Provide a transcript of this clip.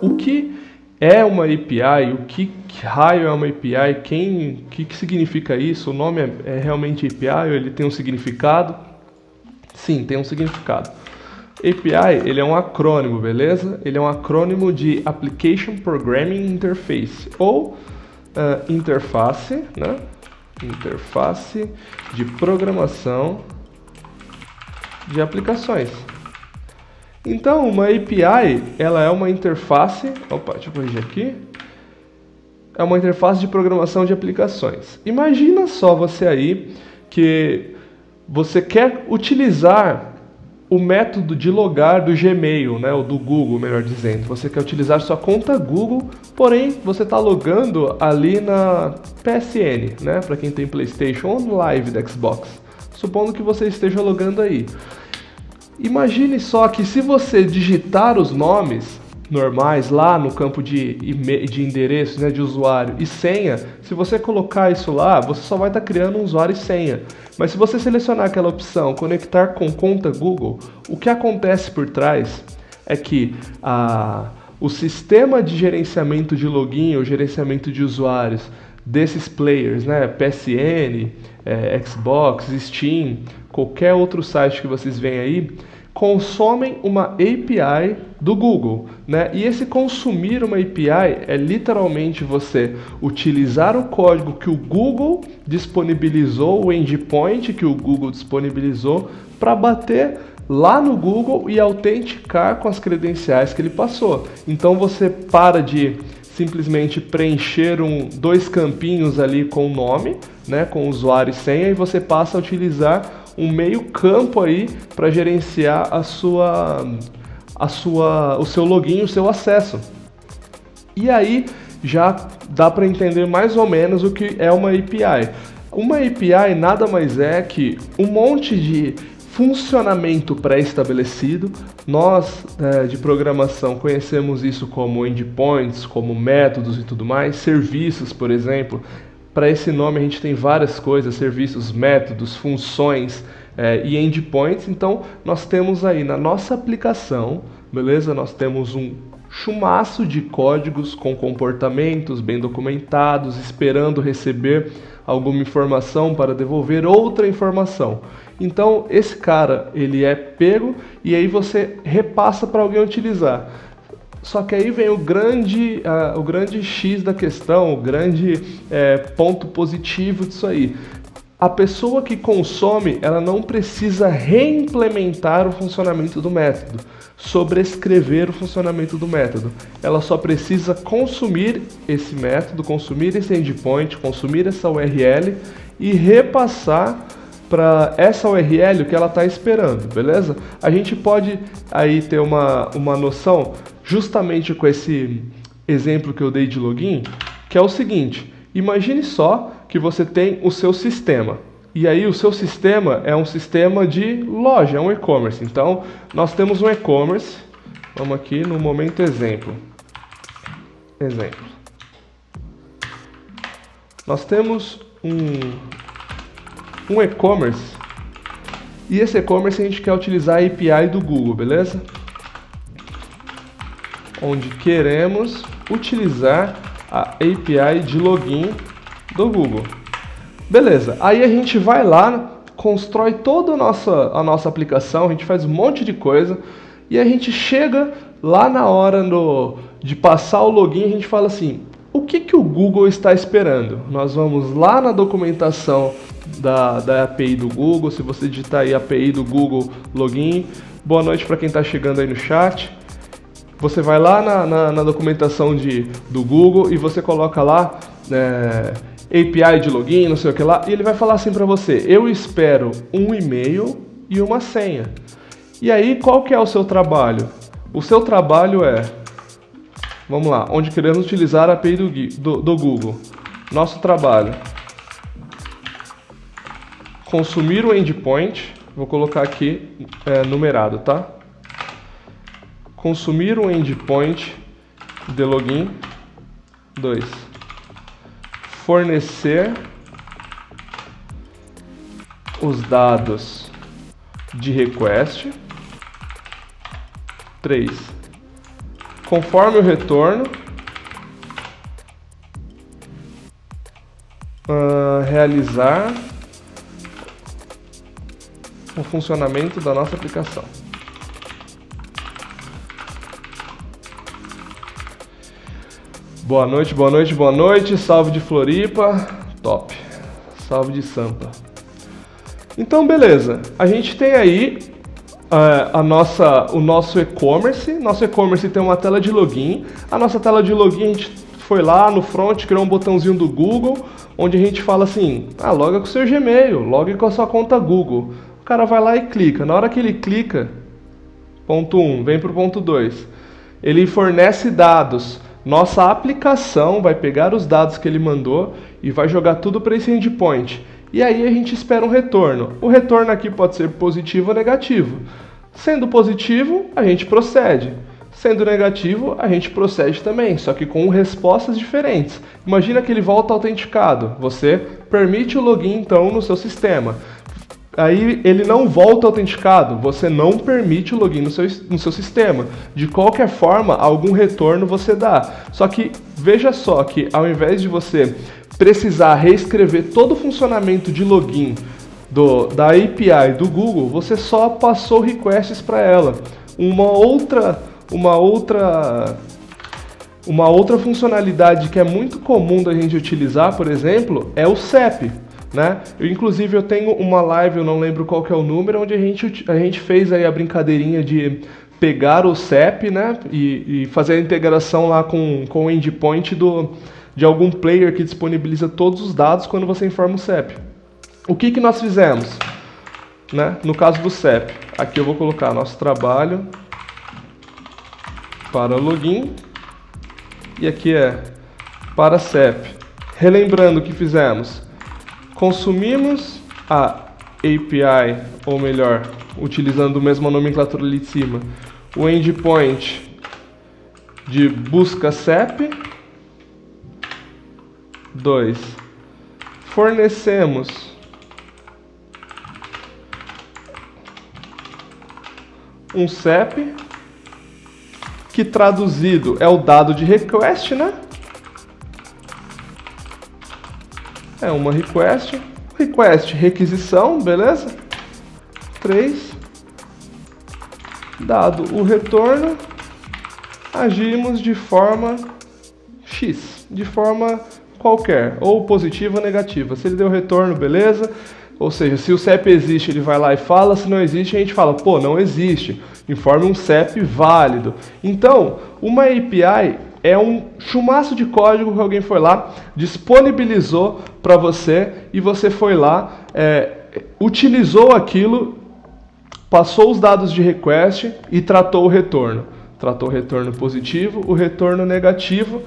o que é uma API, o que raio é uma API, o que significa isso, o nome é realmente API ou ele tem um significado? Sim, tem um significado. API, ele é um acrônimo, beleza? Ele é um acrônimo de Application Programming Interface, ou interface, né? Interface de programação de aplicações. Então, uma API, ela é uma interface, deixa eu corrigir aqui, é uma interface de programação de aplicações. Imagina só você aí que você quer utilizar o método de logar do Gmail, né, ou do Google, melhor dizendo. Você quer utilizar sua conta Google, porém você está logando ali na PSN, né, para quem tem PlayStation ou no Live da Xbox. Supondo que você esteja logando aí. Imagine só que se você digitar os nomes normais lá no campo de endereço, né, de usuário e senha, se você colocar isso lá, você só vai estar criando um usuário e senha. Mas se você selecionar aquela opção, conectar com conta Google, o que acontece por trás é que o sistema de gerenciamento de login ou gerenciamento de usuários desses players, né, PSN, Xbox, Steam, qualquer outro site que vocês veem aí, consomem uma API do Google, né? E esse consumir uma API é literalmente você utilizar o código que o Google disponibilizou, o endpoint que o Google disponibilizou, para bater lá no Google e autenticar com as credenciais que ele passou. Então você para de simplesmente preencher dois campinhos ali com o nome, né, com usuário e senha, e você passa a utilizar um meio campo aí para gerenciar o seu login, o seu acesso. E aí já dá para entender mais ou menos o que é uma API. Uma API nada mais é que um monte de funcionamento pré-estabelecido. Nós de programação conhecemos isso como endpoints, como métodos e tudo mais, serviços, por exemplo. Para esse nome a gente tem várias coisas, serviços, métodos, funções e endpoints. Então nós temos aí na nossa aplicação, beleza? Nós temos um chumaço de códigos com comportamentos bem documentados, esperando receber alguma informação para devolver outra informação. Então esse cara, ele é pego e aí você repassa para alguém utilizar. Só que aí vem o grande X da questão, o grande ponto positivo disso aí. A pessoa que consome, ela não precisa reimplementar o funcionamento do método, sobrescrever o funcionamento do método. Ela só precisa consumir esse método, consumir esse endpoint, consumir essa URL e repassar para essa URL o que ela está esperando, beleza? A gente pode aí ter uma noção justamente com esse exemplo que eu dei de login, que é o seguinte: imagine só que você tem o seu sistema, e aí o seu sistema é um sistema de loja, é um e-commerce. Então nós temos um e-commerce, vamos aqui no momento exemplo. Nós temos um e-commerce, e esse e-commerce a gente quer utilizar a API do Google, beleza? Onde queremos utilizar a API de login do Google. Beleza, aí a gente vai lá, constrói toda a nossa aplicação, a gente faz um monte de coisa, e a gente chega lá na hora de passar o login, a gente fala assim: o que o Google está esperando? Nós vamos lá na documentação da API do Google. Se você digitar aí API do Google Login, boa noite para quem está chegando aí no chat. Você vai lá na documentação do Google e você coloca lá API de login, não sei o que lá, e ele vai falar assim para você: eu espero um e-mail e uma senha. E aí qual que é o seu trabalho? O seu trabalho é, vamos lá, onde queremos utilizar a API do Google. Nosso trabalho: consumir o endpoint, vou colocar aqui numerado, tá? Consumir o endpoint de login. 2. Fornecer os dados de request. 3. conforme o retorno, realizar o funcionamento da nossa aplicação. Boa noite, boa noite, boa noite. Salve de Floripa. Top. Salve de Sampa. Então, beleza. A gente tem aí o nosso e-commerce. Nosso e-commerce tem uma tela de login. A nossa tela de login, a gente foi lá no front, criou um botãozinho do Google, onde a gente fala assim, loga com o seu Gmail, logue com a sua conta Google. O cara vai lá e clica. Na hora que ele clica, ponto 1, vem para o ponto 2. Ele fornece dados. Nossa aplicação vai pegar os dados que ele mandou e vai jogar tudo para esse endpoint. E aí a gente espera um retorno. O retorno aqui pode ser positivo ou negativo. Sendo positivo, a gente procede. Sendo negativo, a gente procede também, só que com respostas diferentes. Imagina que ele volta autenticado. Você permite o login, então, no seu sistema. Aí ele não volta autenticado, você não permite o login no seu sistema. De qualquer forma, algum retorno você dá. Só que veja só que ao invés de você precisar reescrever todo o funcionamento de login da API do Google, você só passou requests para ela. Uma outra funcionalidade que é muito comum da gente utilizar, por exemplo, é o CEP. Né? Inclusive eu tenho uma live, eu não lembro qual que é o número, onde a gente fez aí a brincadeirinha de pegar o CEP, né? e fazer a integração lá com o endpoint de algum player que disponibiliza todos os dados quando você informa o CEP. O que nós fizemos? Né? No caso do CEP, aqui eu vou colocar nosso trabalho para login e aqui é para CEP. Relembrando o que fizemos. Consumimos a API, ou melhor, utilizando a mesma nomenclatura ali de cima, o endpoint de busca CEP. 2. Fornecemos um CEP, que traduzido é o dado de request, né? É uma request, requisição, beleza? 3, dado o retorno, agimos de forma X, de forma qualquer, ou positiva ou negativa. Se ele deu retorno, beleza? Ou seja, se o CEP existe, ele vai lá e fala, se não existe, a gente fala, pô, não existe. Informe um CEP válido. Então, uma API é um chumaço de código que alguém foi lá, disponibilizou para você e você foi lá, utilizou aquilo, passou os dados de request e tratou o retorno. Tratou o retorno positivo, o retorno negativo.